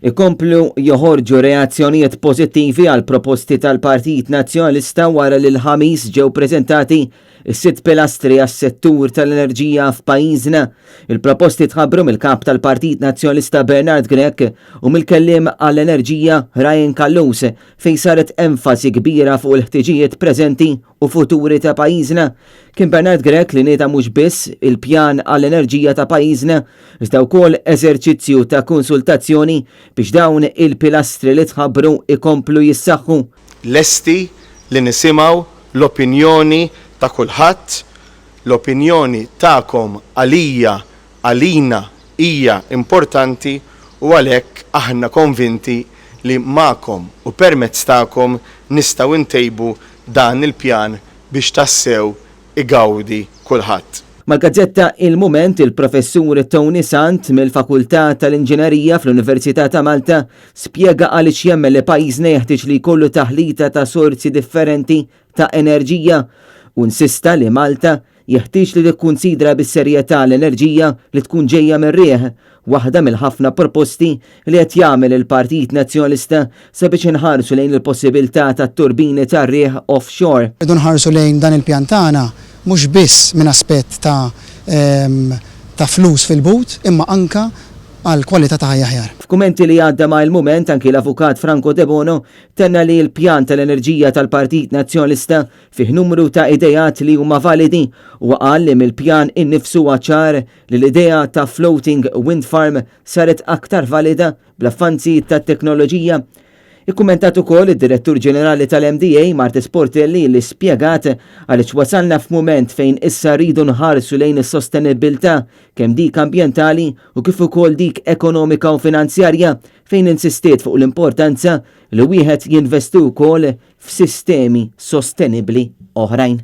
ikomplu joħorġu reazzjonijiet pożittivi għal proposti tal-Partit Nazzjonalista wara li l-ħamis ġew preżentati is-sitt pilastri għas-settur tal-enerġija f'pajjiżna. Il-proposti tħabbru mill-kap tal-Partit Nazzjonalista Bernard Grech u mill-kelliem għall-enerġija Ryan Kallus fejn saret enfasi kbira fuq il-ħtiġijiet preżenti u futuri ta' pajjiżna. Kien Bernard Grech li nieta mhux biss il-pjan għall-enerġija ta' pajjiżna, iżda wkoll eżerċizzju ta' konsultazzjoni biex dawn il-pilastri li tħabbru ikomplu jissaħħu. Lesti li nisimgħu l-opinjoni ta' kulħadd, l-opinjoni tagħkom għalina hija importanti u għalhekk aħna konvinti li magħkom u permezz tagħkom nistgħu ntejbu dan il-pjan biex tassew igawdi kulħadd. Mal-gazzetta Il-Mument il-professur Tony Sant mill-Fakultà tal-Inġinerija fl-Università ta' Malta spjega għaliex jemmel li pajjiżna jeħtieġ li jkollu taħlita ta' sorsi differenti ta' enerġija u insista li Malta jeħtieġ li tikkunsidra bis-serjetà l-enerġija li tkun ġejja mir-riħ, waħda mill-ħafna proposti li qed jagħmel il-Partit Nazzjonalista sabiex inħarsu lejn il-possibilità tat-turbini tar-riħ offshore. Irdu nħarsu lejn dan il-pjan tagħna mhux biss minn aspett ta' flus fil-but, imma anka għal kwalità ta' ħajja aħjar. F'kumenti li għadda ma' Il-Mument anki l-avukat Franco De Bono tenna li l-pjan tal-enerġija tal-Partit Nazzjonalista fih numru ta' idejat li huma validi u qal li mill-pjan innifsu ċar li l-idea ta' floating wind farm saret aktar valida bl-affanzi tat-teknoloġija. Ikkumentat ukoll id-Direttur Ġenerali tal-MDA Marti Sportelli li spjegat għaliex wasalna f'mument fejn issa rridu nħarsu lejn is-sostenibilità kemm dik ambjentali u kif ukoll dik ekonomika u finanzjarja fejn insistiet fuq l-importanza li wieħed jinvestu wkoll f'sistemi sostenibbli oħrajn.